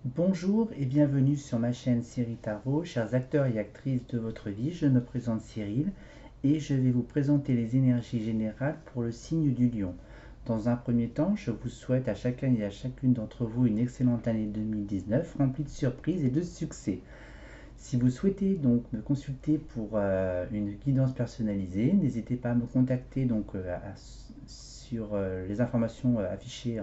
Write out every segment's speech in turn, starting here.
Bonjour et bienvenue sur ma chaîne Cyril Tarot, chers acteurs et actrices de votre vie. Je me présente Cyril et je vais vous présenter les énergies générales pour le signe du Lion. Dans un premier temps, je vous souhaite à chacun et à chacune d'entre vous une excellente année 2019 remplie de surprises et de succès. Si vous souhaitez donc me consulter pour une guidance personnalisée, n'hésitez pas à me contacter sur les informations affichées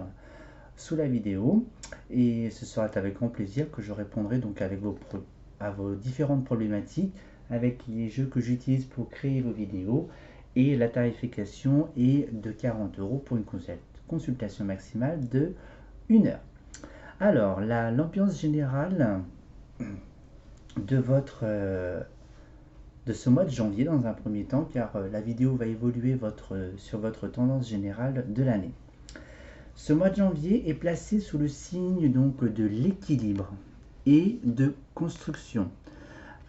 sous la vidéo et ce sera avec grand plaisir que je répondrai donc à vos différentes problématiques avec les jeux que j'utilise pour créer vos vidéos et la tarification est de 40 € pour une consultation maximale de 1 heure. Alors, l'ambiance générale de de ce mois de janvier dans un premier temps car la vidéo va évoluer sur votre tendance générale de l'année. Ce mois de janvier est placé sous le signe donc de l'équilibre et de construction.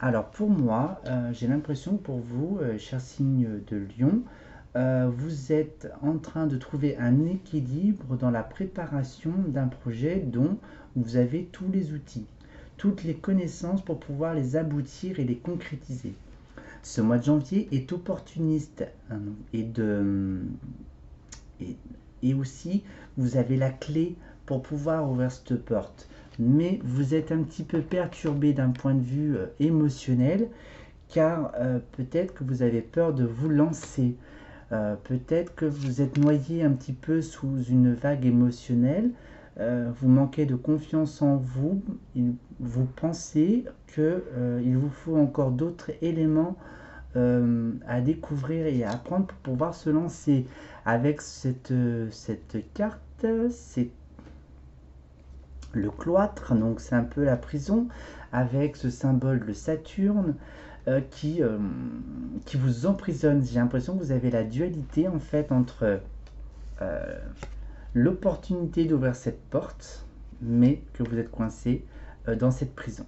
Alors pour moi, j'ai l'impression que pour vous, cher signe de Lion, vous êtes en train de trouver un équilibre dans la préparation d'un projet dont vous avez tous les outils, toutes les connaissances pour pouvoir les aboutir et les concrétiser. Ce mois de janvier est opportuniste hein, et, et aussi vous avez la clé pour pouvoir ouvrir cette porte. Mais vous êtes un petit peu perturbé d'un point de vue émotionnel car peut-être que vous avez peur de vous lancer. Peut-être que vous êtes noyé un petit peu sous une vague émotionnelle. Vous manquez de confiance en vous. Vous pensez qu'il vous faut encore d'autres éléments à découvrir et à apprendre pour pouvoir se lancer. Avec cette carte, c'est le cloître, donc c'est un peu la prison, avec ce symbole de Saturne qui vous emprisonne. J'ai l'impression que vous avez la dualité en fait entre euh, l'opportunité d'ouvrir cette porte, mais que vous êtes coincé dans cette prison.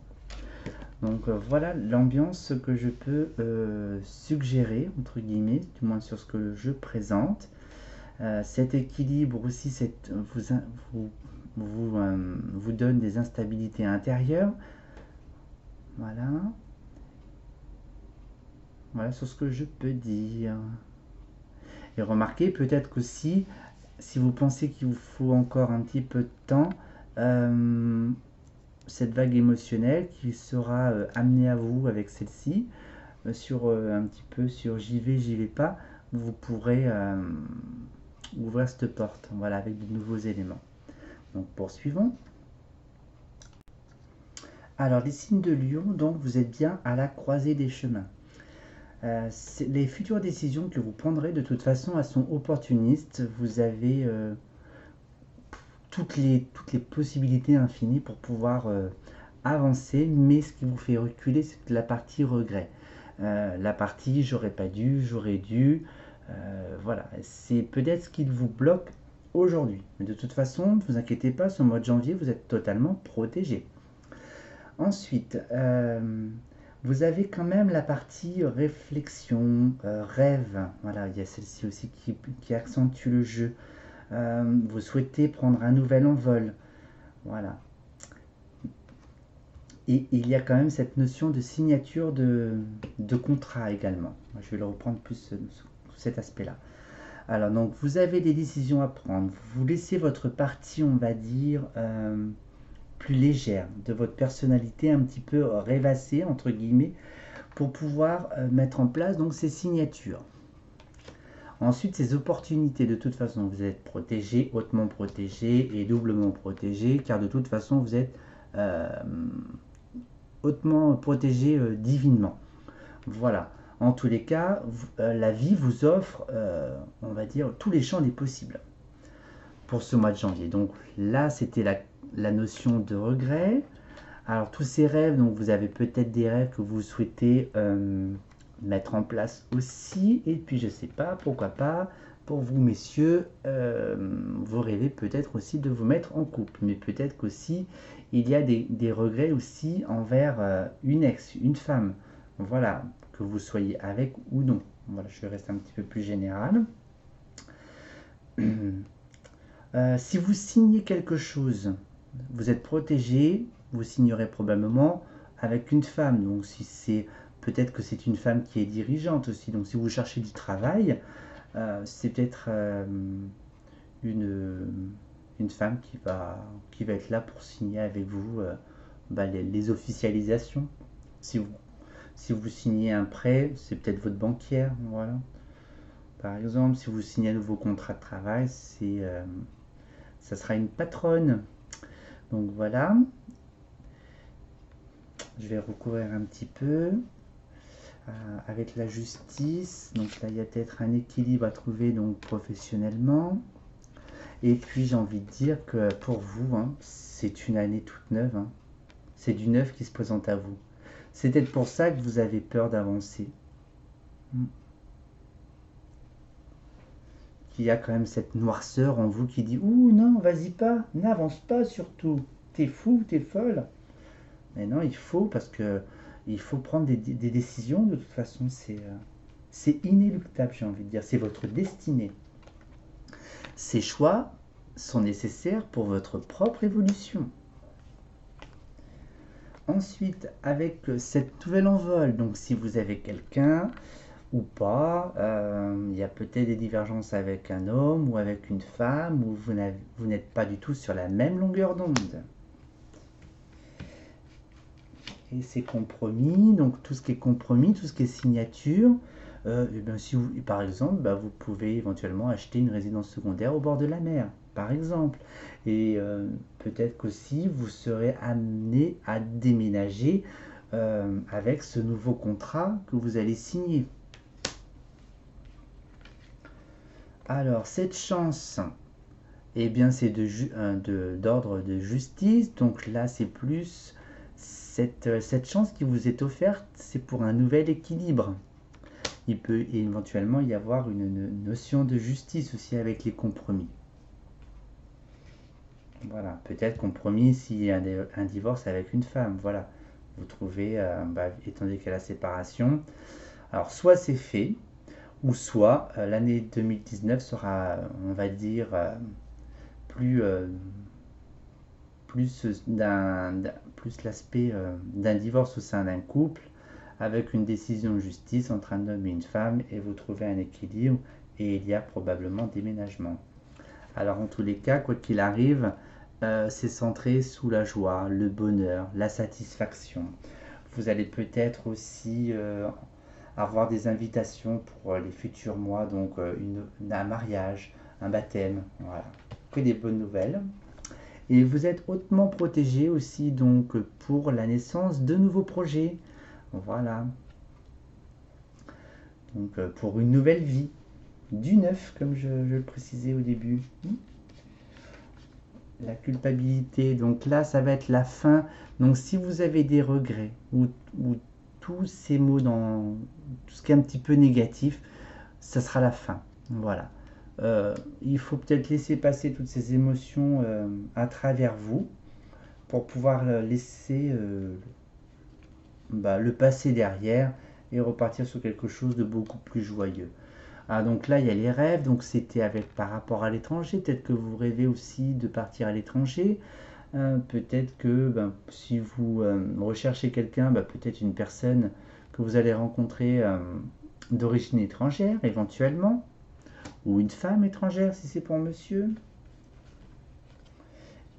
Donc voilà l'ambiance que je peux suggérer, entre guillemets, du moins sur ce que je présente. Cet équilibre aussi vous donne des instabilités intérieures. Voilà. Voilà sur ce que je peux dire. Et remarquez peut-être qu'aussi, si vous pensez qu'il vous faut encore un petit peu de temps, cette vague émotionnelle qui sera amenée à vous avec celle-ci, sur un petit peu sur j'y vais pas, vous pourrez ouvrir cette porte, voilà, avec de nouveaux éléments. Donc poursuivons. Alors les signes de Lion, donc vous êtes bien à la croisée des chemins. Les futures décisions que vous prendrez de toute façon elles sont opportunistes. Vous avez toutes les possibilités infinies pour pouvoir avancer, mais ce qui vous fait reculer, c'est la partie regret. La partie j'aurais pas dû, j'aurais dû. Voilà, c'est peut-être ce qui vous bloque aujourd'hui. Mais de toute façon, ne vous inquiétez pas, ce mois de janvier, vous êtes totalement protégé. Ensuite, vous avez quand même la partie réflexion, rêve. Voilà, il y a celle-ci aussi qui accentue le jeu. Vous souhaitez prendre un nouvel envol. Voilà. Et il y a quand même cette notion de signature de contrat également. Je vais le reprendre plus sous cet aspect-là. Alors, donc, vous avez des décisions à prendre. Vous laissez votre partie, on va dire, plus légère, de votre personnalité un petit peu rêvassée, entre guillemets, pour pouvoir mettre en place donc ces signatures. Ensuite, ces opportunités, de toute façon, vous êtes protégé, hautement protégé et doublement protégé, car de toute façon, vous êtes hautement protégé divinement. Voilà. En tous les cas, la vie vous offre, on va dire, tous les champs des possibles pour ce mois de janvier. Donc là, c'était la notion de regret. Alors tous ces rêves, donc vous avez peut-être des rêves que vous souhaitez mettre en place aussi. Et puis je sais pas, pourquoi pas, pour vous messieurs, vous rêvez peut-être aussi de vous mettre en couple. Mais peut-être qu'aussi, il y a des regrets aussi envers une ex, une femme. Voilà, que vous soyez avec ou non. Voilà, je reste un petit peu plus général. Si vous signez quelque chose, vous êtes protégé, vous signerez probablement avec une femme. Donc si c'est peut-être que c'est une femme qui est dirigeante aussi. Donc si vous cherchez du travail, c'est peut-être une femme qui va être là pour signer avec vous les officialisations. Si vous, si vous signez un prêt, c'est peut-être votre banquière, voilà. Par exemple, si vous signez un nouveau contrat de travail, ça sera une patronne. Donc voilà, je vais recouvrir un petit peu avec la justice. Donc là, il y a peut-être un équilibre à trouver donc professionnellement. Et puis j'ai envie de dire que pour vous, hein, c'est une année toute neuve. Hein. C'est du neuf qui se présente à vous. C'est peut-être pour ça que vous avez peur d'avancer. Qu'il y a quand même cette noirceur en vous qui dit ouh non, vas-y pas, n'avance pas surtout. T'es fou, t'es folle. Mais non, il faut parce que il faut prendre des décisions. De toute façon, c'est inéluctable, j'ai envie de dire. C'est votre destinée. Ces choix sont nécessaires pour votre propre évolution. Ensuite, avec cette nouvelle envol, donc si vous avez quelqu'un ou pas, il y a peut-être des divergences avec un homme ou avec une femme, ou vous n'êtes pas du tout sur la même longueur d'onde. Et c'est compromis, donc tout ce qui est compromis, tout ce qui est signature, et bien si vous, par exemple, bah, vous pouvez éventuellement acheter une résidence secondaire au bord de la mer, par exemple. Et peut-être qu'aussi vous serez amené à déménager avec ce nouveau contrat que vous allez signer. Alors, cette chance, eh bien, c'est d'ordre de justice. Donc là, c'est plus cette chance qui vous est offerte, c'est pour un nouvel équilibre. Il peut éventuellement y avoir une notion de justice aussi avec les compromis. Voilà, peut-être compromis s'il y a un divorce avec une femme. Voilà, vous trouvez, étant donné qu'il y a la séparation. Alors, soit c'est fait, ou soit l'année 2019 sera, on va dire, plus, plus l'aspect d'un divorce au sein d'un couple, avec une décision de justice entre un homme et une femme, et vous trouvez un équilibre, et il y a probablement déménagement. Alors en tous les cas, quoi qu'il arrive, c'est centré sous la joie, le bonheur, la satisfaction. Vous allez peut-être aussi avoir des invitations pour les futurs mois, donc un mariage, un baptême, voilà, que des bonnes nouvelles. Et vous êtes hautement protégé aussi donc pour la naissance de nouveaux projets, voilà. Donc pour une nouvelle vie, du neuf comme je le précisais au début. La culpabilité, donc là ça va être la fin. Donc si vous avez des regrets ou tous ces mots dans tout ce qui est un petit peu négatif, ça sera la fin. Voilà. Il faut peut-être laisser passer toutes ces émotions à travers vous pour pouvoir laisser le passé derrière et repartir sur quelque chose de beaucoup plus joyeux. Ah, donc là, il y a les rêves, donc c'était avec par rapport à l'étranger, peut-être que vous rêvez aussi de partir à l'étranger, peut-être que si vous recherchez quelqu'un, peut-être une personne que vous allez rencontrer d'origine étrangère éventuellement, ou une femme étrangère si c'est pour monsieur.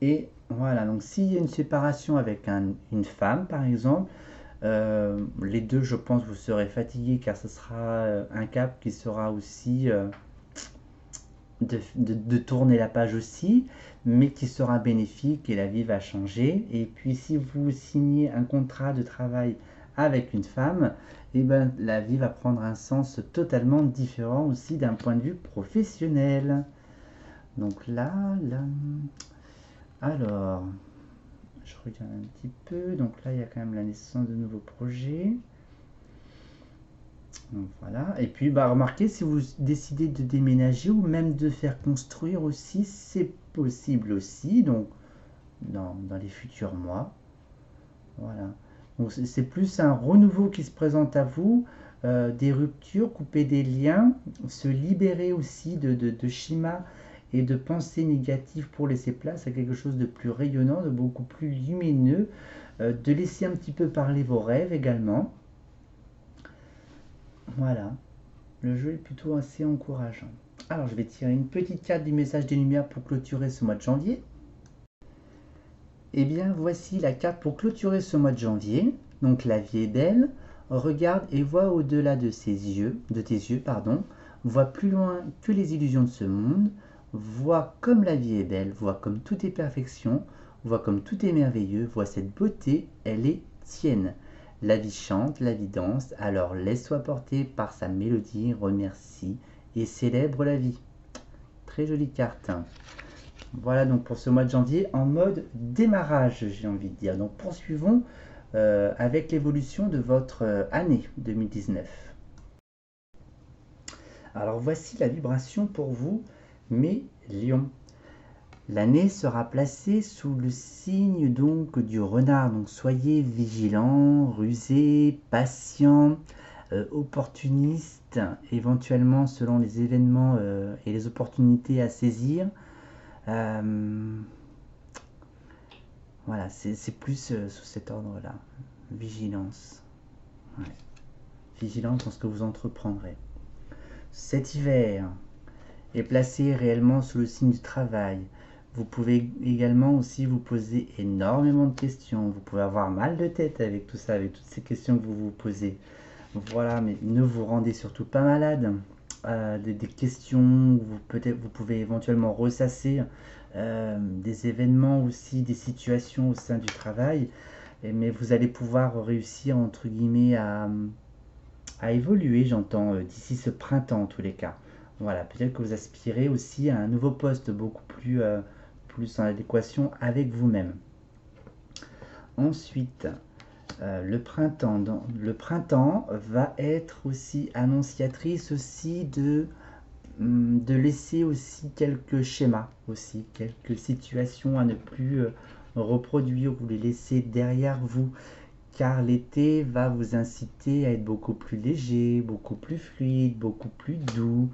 Et voilà, donc s'il y a une séparation avec une femme par exemple, les deux, je pense, vous serez fatigués car ce sera un cap qui sera aussi de tourner la page aussi, mais qui sera bénéfique et la vie va changer. Et puis si vous signez un contrat de travail avec une femme, et la vie va prendre un sens totalement différent aussi d'un point de vue professionnel. Donc là, alors, je regarde un petit peu. Donc là, il y a quand même la naissance de nouveaux projets. Donc voilà. Et puis, remarquez, si vous décidez de déménager ou même de faire construire aussi, c'est possible aussi. Donc, dans les futurs mois. Voilà. Donc, c'est plus un renouveau qui se présente à vous. Des ruptures, couper des liens, se libérer aussi de schémas et de pensées négatives pour laisser place à quelque chose de plus rayonnant, de beaucoup plus lumineux, de laisser un petit peu parler vos rêves également. Voilà, le jeu est plutôt assez encourageant. Alors je vais tirer une petite carte du message des lumières pour clôturer ce mois de janvier. Et bien voici la carte pour clôturer ce mois de janvier. Donc la vie est belle, regarde et vois au-delà de tes yeux, vois plus loin que les illusions de ce monde, vois comme la vie est belle, vois comme tout est perfection, vois comme tout est merveilleux, vois cette beauté, elle est tienne. La vie chante, la vie danse, alors laisse-toi porter par sa mélodie, remercie et célèbre la vie. Très jolie carte. Voilà donc pour ce mois de janvier en mode démarrage, j'ai envie de dire. Donc poursuivons avec l'évolution de votre année 2019. Alors voici la vibration pour vous, mes lions. L'année sera placée sous le signe donc du renard. Donc soyez vigilants, rusés, patients, opportunistes, éventuellement selon les événements et les opportunités à saisir. Voilà, c'est plus sous cet ordre-là. Vigilance. Ouais. Vigilance dans ce que vous entreprendrez. Cet hiver est placé réellement sous le signe du travail. Vous pouvez également aussi vous poser énormément de questions. Vous pouvez avoir mal de tête avec tout ça, avec toutes ces questions que vous vous posez. Voilà, mais ne vous rendez surtout pas malade. Des questions, vous pouvez éventuellement ressasser des événements aussi, des situations au sein du travail, mais vous allez pouvoir réussir entre guillemets à évoluer, j'entends, d'ici ce printemps en tous les cas. Voilà, peut-être que vous aspirez aussi à un nouveau poste beaucoup plus en adéquation avec vous-même. Ensuite, le printemps va être aussi annonciatrice aussi de laisser aussi quelques schémas, aussi quelques situations à ne plus reproduire, vous les laisser derrière vous, car l'été va vous inciter à être beaucoup plus léger, beaucoup plus fluide, beaucoup plus doux.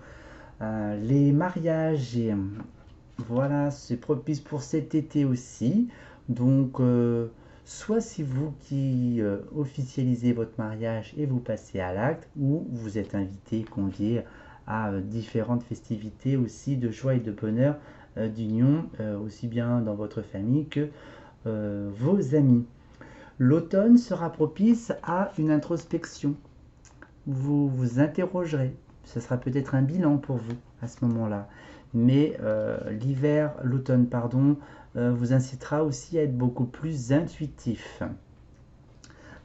Les mariages, voilà, c'est propice pour cet été aussi. Donc, soit c'est vous qui officialisez votre mariage et vous passez à l'acte, ou vous êtes invité, convié à différentes festivités aussi de joie et de bonheur, d'union, aussi bien dans votre famille que vos amis. L'automne sera propice à une introspection. Vous vous interrogerez. Ce sera peut-être un bilan pour vous à ce moment-là. Mais l'automne, pardon, vous incitera aussi à être beaucoup plus intuitif.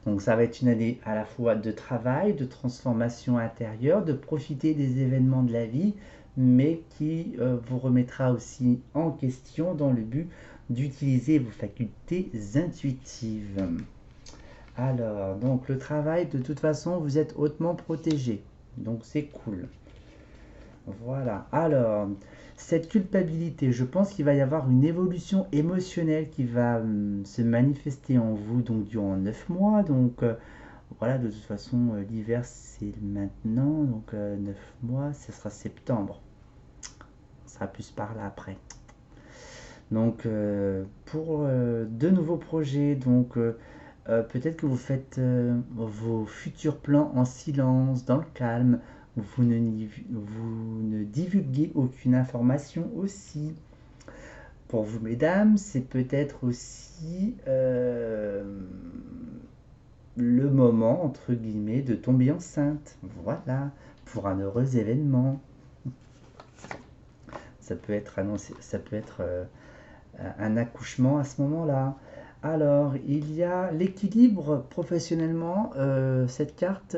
Donc ça va être une année à la fois de travail, de transformation intérieure, de profiter des événements de la vie, mais qui vous remettra aussi en question dans le but d'utiliser vos facultés intuitives. Alors, donc le travail, de toute façon, vous êtes hautement protégé. Donc c'est cool. Voilà. Alors, cette culpabilité, je pense qu'il va y avoir une évolution émotionnelle qui va se manifester en vous donc durant 9 mois. Donc voilà, de toute façon, l'hiver c'est maintenant. Donc 9 mois, ce sera septembre. Ça sera plus par là après. Donc pour de nouveaux projets, donc peut-être que vous faites vos futurs plans en silence, dans le calme. Vous ne divulguez aucune information aussi. Pour vous, mesdames, c'est peut-être aussi le moment, entre guillemets, de tomber enceinte. Voilà, pour un heureux événement. Ça peut être annoncé, ça peut être un accouchement à ce moment-là. Alors, il y a l'équilibre professionnellement. Cette carte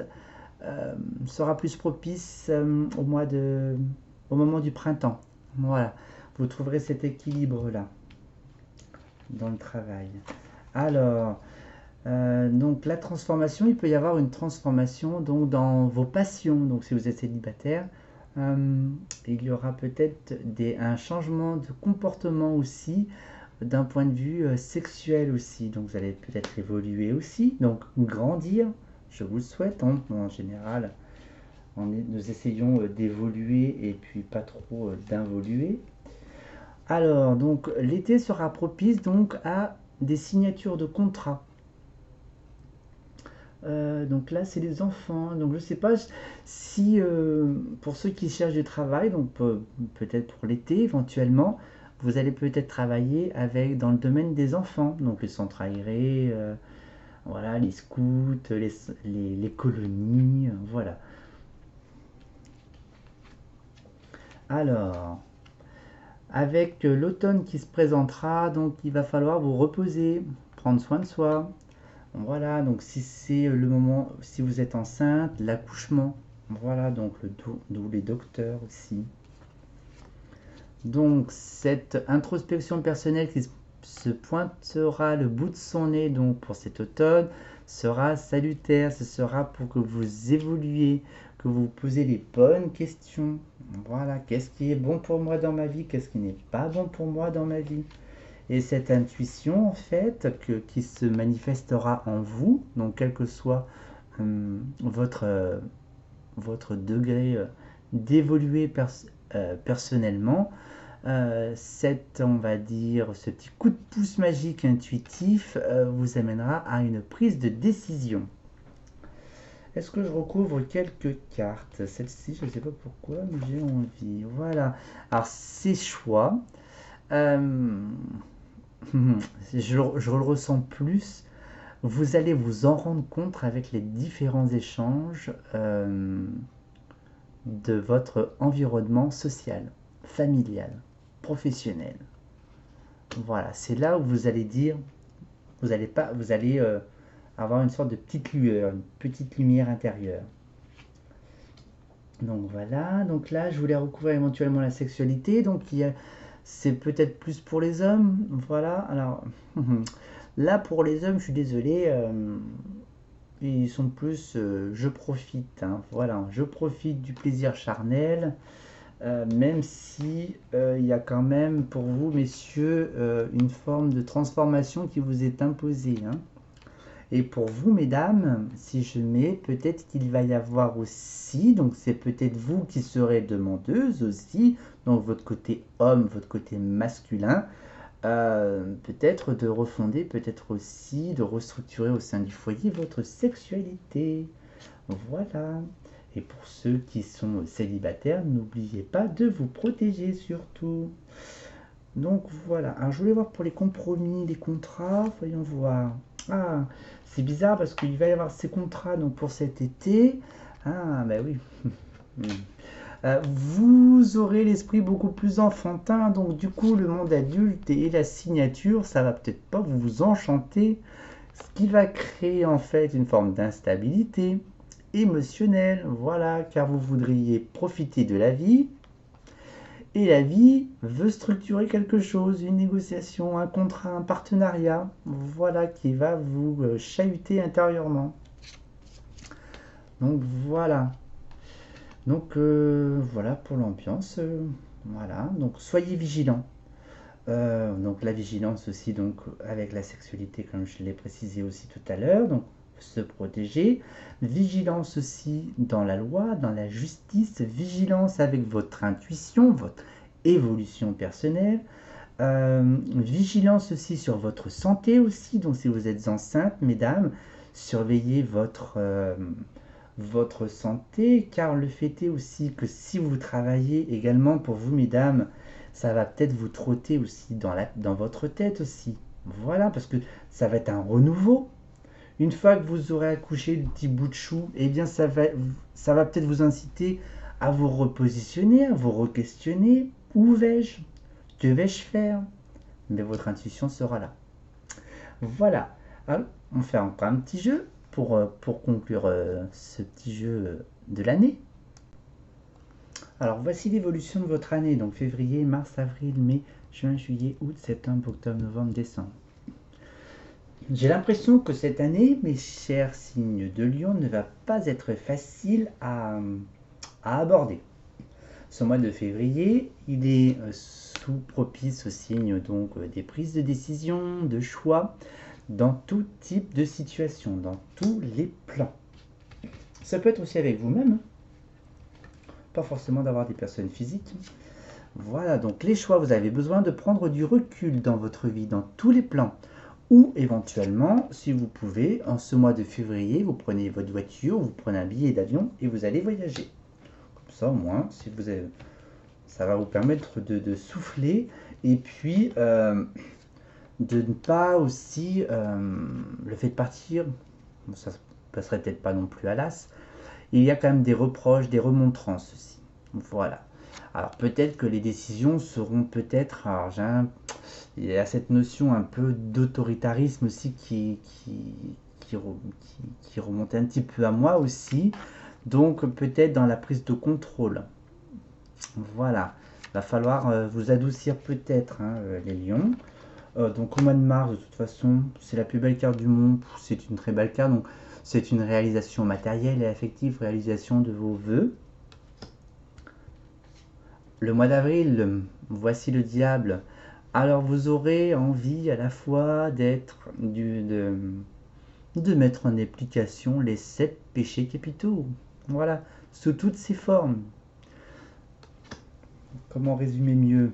sera plus propice au moment du printemps. Voilà, vous trouverez cet équilibre-là dans le travail. Alors, donc la transformation, il peut y avoir une transformation donc, dans vos passions. Donc, si vous êtes célibataire, il y aura peut-être un changement de comportement aussi d'un point de vue sexuel aussi. Donc vous allez peut-être évoluer aussi, donc grandir, je vous le souhaite. En général, nous essayons d'évoluer et puis pas trop d'involuer. Alors, donc l'été sera propice donc à des signatures de contrats. Donc là, c'est les enfants. Donc je sais pas si pour ceux qui cherchent du travail, donc peut-être pour l'été éventuellement, vous allez peut-être travailler avec dans le domaine des enfants, donc les centres aérés, voilà, les scouts, les colonies, voilà. Alors, avec l'automne qui se présentera, donc il va falloir vous reposer, prendre soin de soi. Voilà, donc si c'est le moment, si vous êtes enceinte, l'accouchement. Voilà, donc d'où les docteurs aussi. Donc cette introspection personnelle qui se pointera le bout de son nez donc pour cet automne sera salutaire. Ce sera pour que vous évoluiez, que vous posez les bonnes questions. Voilà, qu'est-ce qui est bon pour moi dans ma vie, qu'est-ce qui n'est pas bon pour moi dans ma vie. Et cette intuition, en fait, qui se manifestera en vous, donc quel que soit votre, votre degré d'évoluer personnellement, on va dire, ce petit coup de pouce magique intuitif vous amènera à une prise de décision. Est-ce que je recouvre quelques cartes? Celle-ci, je ne sais pas pourquoi, mais j'ai envie. Voilà. Alors, ces choix, euh, je le ressens plus. Vous allez vous en rendre compte avec les différents échanges de votre environnement social, familial, professionnel. Voilà, c'est là où vous allez dire, vous allez avoir une sorte de petite lueur, une petite lumière intérieure. Donc voilà, donc là je voulais recouvrir éventuellement la sexualité, donc c'est peut-être plus pour les hommes, voilà, alors là pour les hommes je suis désolé, ils sont plus je profite, hein, voilà, je profite du plaisir charnel, même si il y a quand même pour vous messieurs une forme de transformation qui vous est imposée, hein. Et pour vous, mesdames, si je mets, peut-être qu'il va y avoir aussi, donc c'est peut-être vous qui serez demandeuse aussi, donc votre côté homme, votre côté masculin, peut-être de refonder, peut-être aussi de restructurer au sein du foyer votre sexualité. Voilà. Et pour ceux qui sont célibataires, n'oubliez pas de vous protéger surtout. Donc voilà. Alors je voulais voir pour les compromis, les contrats, voyons voir. Ah, c'est bizarre parce qu'il va y avoir ces contrats donc pour cet été. Ah, bah oui. Vous aurez l'esprit beaucoup plus enfantin, donc du coup le monde adulte et la signature, ça va peut-être pas vous enchanter, ce qui va créer en fait une forme d'instabilité émotionnelle, voilà, car vous voudriez profiter de la vie, et la vie veut structurer quelque chose, une négociation, un contrat, un partenariat, voilà, qui va vous chahuter intérieurement. Donc voilà. Donc voilà pour l'ambiance. Voilà. Donc soyez vigilants. Donc la vigilance aussi donc avec la sexualité comme je l'ai précisé aussi tout à l'heure. Donc se protéger. Vigilance aussi dans la loi, dans la justice. Vigilance avec votre intuition, votre évolution personnelle. Vigilance aussi sur votre santé aussi. Donc si vous êtes enceinte, mesdames, surveillez votre santé, car le fait est aussi que si vous travaillez également pour vous, mesdames, ça va peut-être vous trotter aussi dans votre tête aussi. Voilà, parce que ça va être un renouveau. Une fois que vous aurez accouché du petit bout de chou, eh bien ça va peut-être vous inciter à vous repositionner, à vous re-questionner. Où vais-je? Que vais-je faire? Mais votre intuition sera là. Voilà. Alors, on fait encore un petit jeu pour conclure ce petit jeu de l'année. Alors voici l'évolution de votre année, donc février, mars, avril, mai, juin, juillet, août, septembre, octobre, novembre, décembre. J'ai l'impression que cette année, mes chers signes de Lion, ne va pas être facile à aborder. Ce mois de février, il est sous propice au signe donc des prises de décision, de choix, dans tout type de situation, dans tous les plans. Ça peut être aussi avec vous-même, pas forcément d'avoir des personnes physiques. Voilà, donc les choix, vous avez besoin de prendre du recul dans votre vie, dans tous les plans. Ou éventuellement, si vous pouvez, en ce mois de février, vous prenez votre voiture, vous prenez un billet d'avion et vous allez voyager. Comme ça, au moins, si vous avez, ça va vous permettre de souffler et puis de ne pas aussi le fait de partir, bon, ça passerait peut-être pas non plus à l'as. Il y a quand même des reproches, des remontrances aussi. Voilà. Alors peut-être que les décisions seront peut-être, il y a cette notion un peu d'autoritarisme aussi qui remonte un petit peu à moi aussi. Donc peut-être dans la prise de contrôle. Voilà. Il va falloir vous adoucir peut-être, hein, les lions. Donc au mois de mars, de toute façon, c'est la plus belle carte du monde. C'est une très belle carte. Donc c'est une réalisation matérielle et affective, réalisation de vos vœux. Le mois d'avril, voici le diable. Alors vous aurez envie à la fois de mettre en application les 7 péchés capitaux. Voilà, sous toutes ses formes. Comment résumer mieux?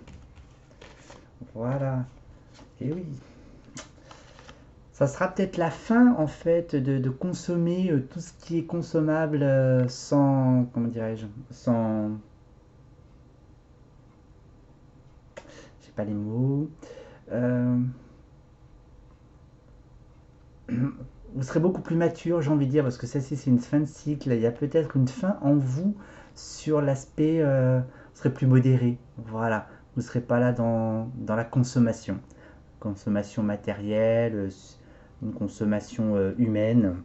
Voilà. Et oui. Ça sera peut-être la fin en fait de consommer tout ce qui est consommable sans, comment dirais-je, sans, j'ai pas les mots. Euh, vous serez beaucoup plus mature, j'ai envie de dire, parce que ça, c'est une fin de cycle. Il y a peut-être une fin en vous sur l'aspect, vous serez plus modéré. Voilà, vous ne serez pas là dans la consommation. Consommation matérielle, une consommation humaine.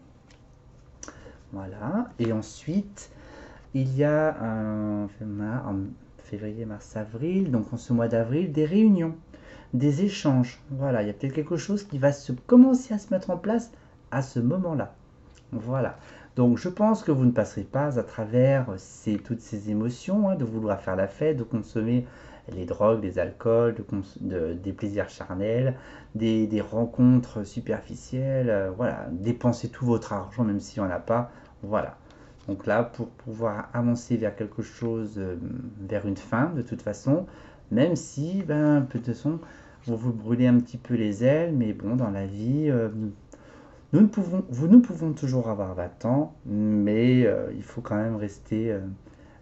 Voilà, et ensuite, il y a en février, mars, avril, donc en ce mois d'avril, des réunions, des échanges. Voilà, il y a peut-être quelque chose qui va commencer à se mettre en place à ce moment-là. Voilà. Donc je pense que vous ne passerez pas à travers toutes ces émotions, hein, de vouloir faire la fête, de consommer les drogues, les alcools, des plaisirs charnels, des rencontres superficielles, voilà, dépenser tout votre argent même si on n'a pas. Voilà. Donc là, pour pouvoir avancer vers quelque chose, vers une fin, de toute façon, même si, ben, de toute façon, vous vous brûlez un petit peu les ailes, mais bon, dans la vie, nous pouvons toujours avoir 20 ans, mais il faut quand même rester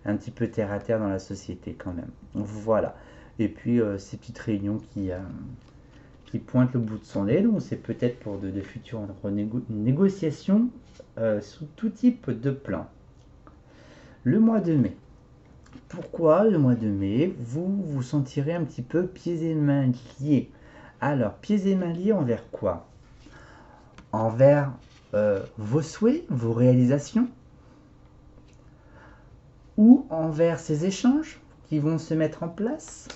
un petit peu terre à terre dans la société quand même. Voilà. Et puis ces petites réunions qui pointent le bout de son nez, donc c'est peut-être pour de futures négociations sous tout type de plan. Le mois de mai. Pourquoi le mois de mai, vous vous sentirez un petit peu pieds et mains liés? Alors, pieds et mains liés envers quoi? Envers vos souhaits, vos réalisations, ou envers ces échanges qui vont se mettre en place,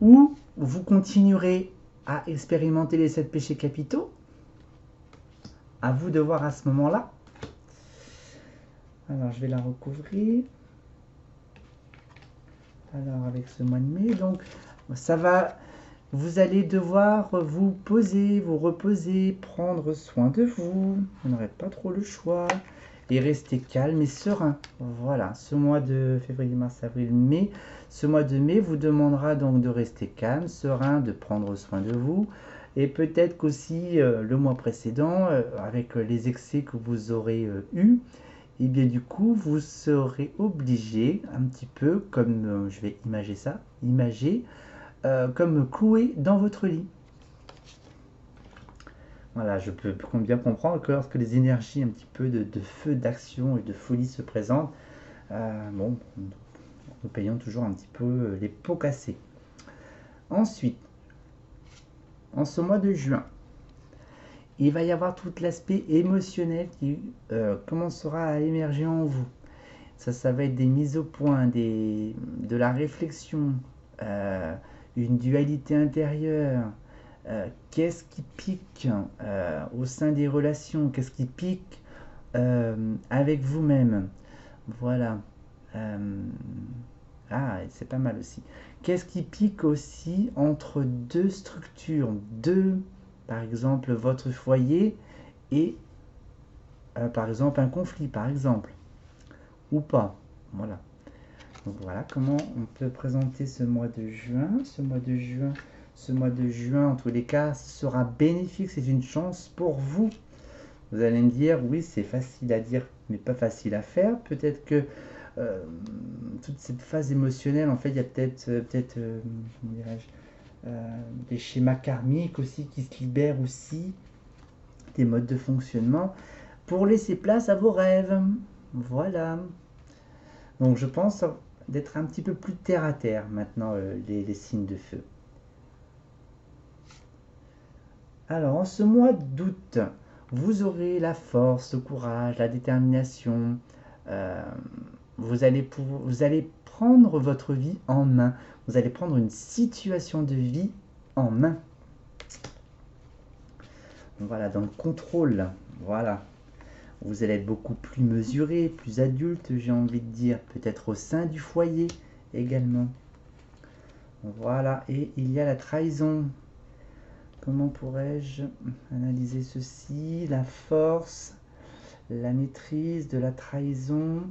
ou vous continuerez à expérimenter les 7 péchés capitaux. À vous de voir à ce moment-là. Alors je vais la recouvrir. Alors avec ce mois de mai, donc ça va, vous allez devoir vous poser, vous reposer, prendre soin de vous. Vous n'aurez pas trop le choix et rester calme et serein. Voilà, ce mois de février, mars, avril, mai, ce mois de mai vous demandera donc de rester calme, serein, de prendre soin de vous. Et peut-être qu'aussi le mois précédent, avec les excès que vous aurez eus, et bien du coup vous serez obligé un petit peu, comme je vais imager comme cloué dans votre lit. Voilà, je peux bien comprendre que lorsque les énergies un petit peu de feu, d'action et de folie se présentent, bon, nous payons toujours un petit peu les pots cassés. Ensuite, en ce mois de juin, il va y avoir tout l'aspect émotionnel qui commencera à émerger en vous. Ça va être des mises au point, de la réflexion, une dualité intérieure. Qu'est-ce qui pique au sein des relations? Qu'est-ce qui pique avec vous-même? Voilà. C'est pas mal aussi. Qu'est-ce qui pique aussi entre deux structures, par exemple, votre foyer et, par exemple, un conflit, par exemple, ou pas. Voilà. Donc voilà comment on peut présenter ce mois de juin. Ce mois de juin, en tous les cas, sera bénéfique. C'est une chance pour vous. Vous allez me dire, oui, c'est facile à dire, mais pas facile à faire. Peut-être que toute cette phase émotionnelle, en fait, il y a comment dirais-je, des schémas karmiques aussi qui se libèrent aussi, des modes de fonctionnement, pour laisser place à vos rêves. Voilà. Donc je pense d'être un petit peu plus terre à terre maintenant, les signes de feu. Alors en ce mois d'août, vous aurez la force, le courage, la détermination. euh, vous allez prendre votre vie en main. Vous allez prendre une situation de vie en main. Voilà, dans le contrôle. Voilà. Vous allez être beaucoup plus mesuré, plus adulte, j'ai envie de dire. Peut-être au sein du foyer également. Voilà, et il y a la trahison. Comment pourrais-je analyser ceci? La force, la maîtrise de la trahison.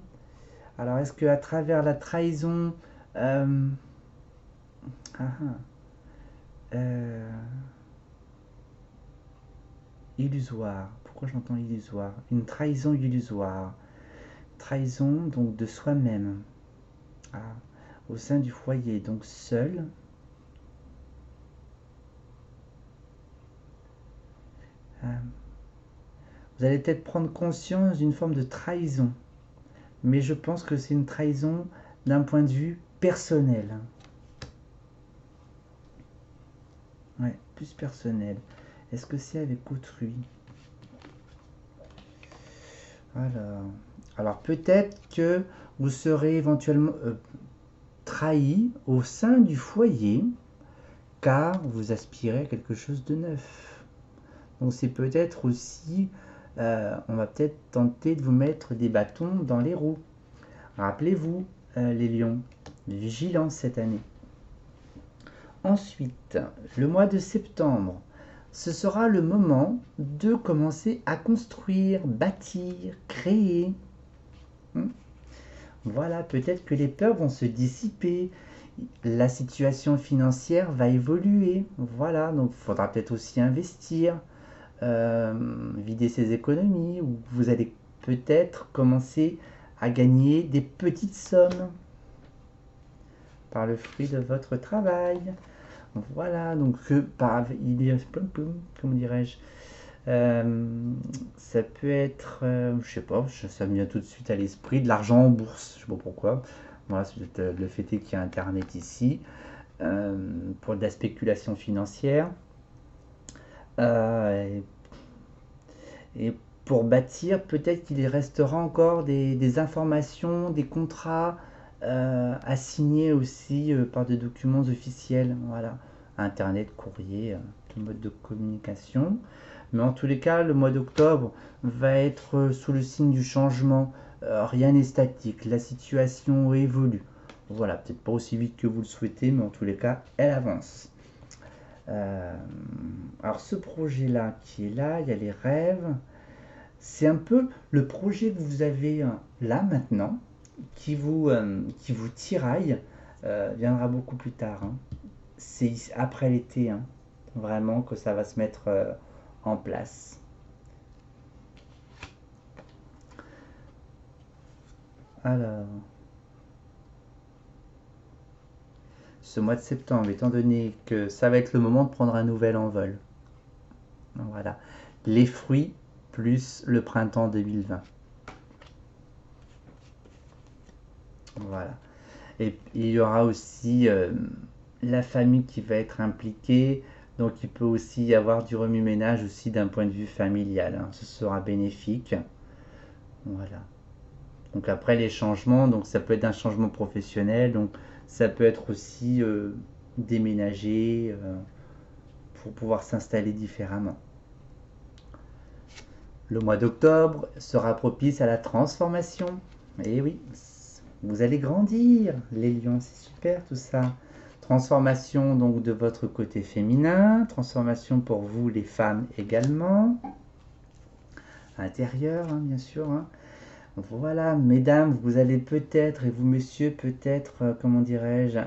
Alors, est-ce que à travers la trahison, euh, ah, euh, illusoire. Pourquoi j'entends illusoire? Une trahison illusoire. Trahison donc de soi-même. Ah, au sein du foyer, donc seul. Ah, vous allez peut-être prendre conscience d'une forme de trahison. Mais je pense que c'est une trahison d'un point de vue personnel. Ouais, plus personnel. Est-ce que c'est avec autrui? Alors peut-être que vous serez éventuellement trahi au sein du foyer car vous aspirez à quelque chose de neuf. Donc c'est peut-être aussi, on va peut-être tenter de vous mettre des bâtons dans les roues. Rappelez-vous, les lions, vigilance cette année. Ensuite, le mois de septembre, ce sera le moment de commencer à construire, bâtir, créer. Voilà, peut-être que les peurs vont se dissiper, la situation financière va évoluer. Voilà, donc il faudra peut-être aussi investir, vider ses économies, ou vous allez peut-être commencer à gagner des petites sommes par le fruit de votre travail. Voilà, donc il est, comment dirais-je, ça peut être, je sais pas, ça me vient tout de suite à l'esprit, de l'argent en bourse, je sais pas pourquoi. Voilà, c'est peut-être le fait est qu'il y a Internet ici, pour de la spéculation financière. Et, et pour bâtir, peut-être qu'il restera encore des informations, des contrats à signer aussi par des documents officiels. Voilà, Internet, courrier, tout mode de communication. Mais en tous les cas, le mois d'octobre va être sous le signe du changement. Rien n'est statique, la situation évolue. Voilà, peut-être pas aussi vite que vous le souhaitez, mais en tous les cas, elle avance. Alors ce projet-là qui est là, il y a les rêves. C'est un peu le projet que vous avez là maintenant, qui vous tiraille, viendra beaucoup plus tard. Hein. C'est après l'été, hein, vraiment que ça va se mettre en place. Alors, ce mois de septembre, étant donné que ça va être le moment de prendre un nouvel envol. Voilà, les fruits plus le printemps 2020. Voilà. Et il y aura aussi la famille qui va être impliquée. Donc il peut aussi y avoir du remue-ménage aussi d'un point de vue familial. Hein. Ce sera bénéfique. Voilà. Donc après les changements, donc ça peut être un changement professionnel, donc ça peut être aussi déménager pour pouvoir s'installer différemment. Le mois d'octobre sera propice à la transformation. Et oui, vous allez grandir, les lions, c'est super tout ça. Transformation donc de votre côté féminin, transformation pour vous les femmes également, intérieure hein, bien sûr. Hein. Voilà, mesdames, vous allez peut-être, et vous messieurs, peut-être, comment dirais-je,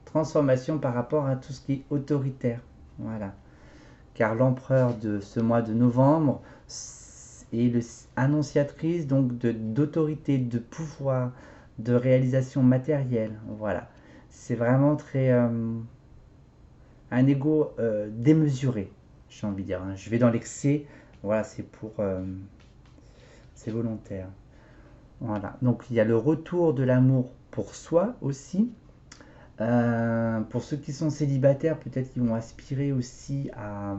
transformation par rapport à tout ce qui est autoritaire. Voilà. Car l'empereur de ce mois de novembre est annonciatrice donc d'autorité, de pouvoir, de réalisation matérielle. Voilà. C'est vraiment très un ego démesuré, j'ai envie de dire, hein. Je vais dans l'excès, voilà, c'est volontaire. Voilà. Donc il y a le retour de l'amour pour soi aussi. Pour ceux qui sont célibataires, peut-être qu'ils vont aspirer aussi à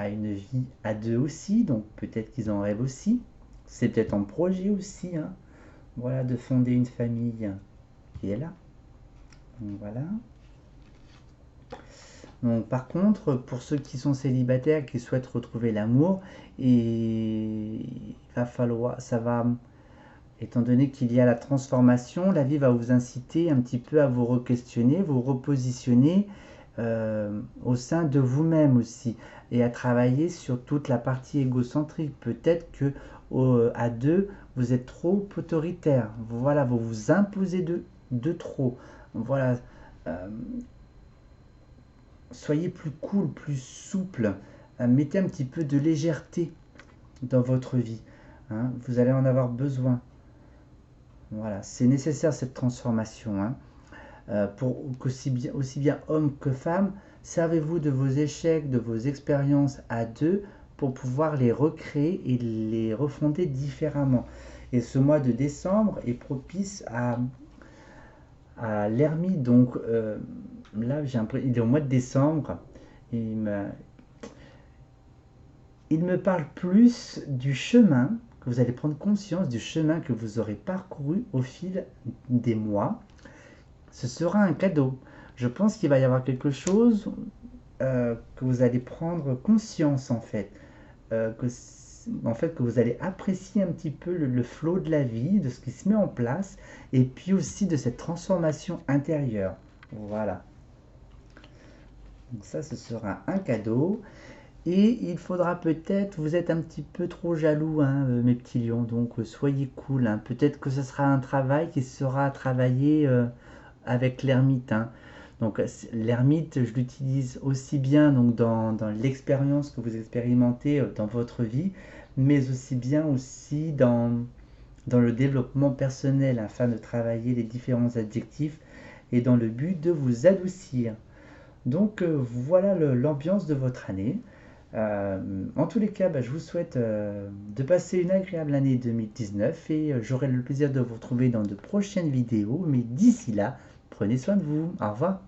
une vie à deux aussi, donc peut-être qu'ils en rêvent aussi. C'est peut-être en projet aussi, hein. Voilà, de fonder une famille qui est là. Donc, voilà. Donc, par contre, pour ceux qui sont célibataires, qui souhaitent retrouver l'amour, et il va falloir, ça va, étant donné qu'il y a la transformation, la vie va vous inciter un petit peu à vous re-questionner, vous repositionner au sein de vous-même aussi, et à travailler sur toute la partie égocentrique. Peut-être que à deux, vous êtes trop autoritaire. Voilà, vous vous imposez de trop. Voilà. Euh, Soyez plus cool, plus souple. Mettez un petit peu de légèreté dans votre vie, hein. Vous allez en avoir besoin. Voilà, c'est nécessaire cette transformation, hein. Pour aussi bien hommes que femmes, servez-vous de vos échecs, de vos expériences à deux pour pouvoir les recréer et les refonder différemment. Et ce mois de décembre est propice à l'ermite. Donc là, il est au mois de décembre. Il me, il me parle plus du chemin, que vous allez prendre conscience du chemin que vous aurez parcouru au fil des mois. Ce sera un cadeau. Je pense qu'il va y avoir quelque chose que vous allez prendre conscience en fait. Que vous allez apprécier un petit peu le flot de la vie, de ce qui se met en place, et puis aussi de cette transformation intérieure. Voilà. Donc ça, ce sera un cadeau. Et il faudra peut-être, vous êtes un petit peu trop jaloux, hein, mes petits lions, donc soyez cool, hein. Peut-être que ce sera un travail qui sera travaillé avec l'ermite, hein. Donc l'ermite, je l'utilise aussi bien donc, dans l'expérience que vous expérimentez dans votre vie, mais aussi bien aussi dans le développement personnel afin de travailler les différents adjectifs et dans le but de vous adoucir. Donc voilà l'ambiance de votre année. En tous les cas, je vous souhaite de passer une agréable année 2019 et j'aurai le plaisir de vous retrouver dans de prochaines vidéos. Mais d'ici là, prenez soin de vous. Au revoir.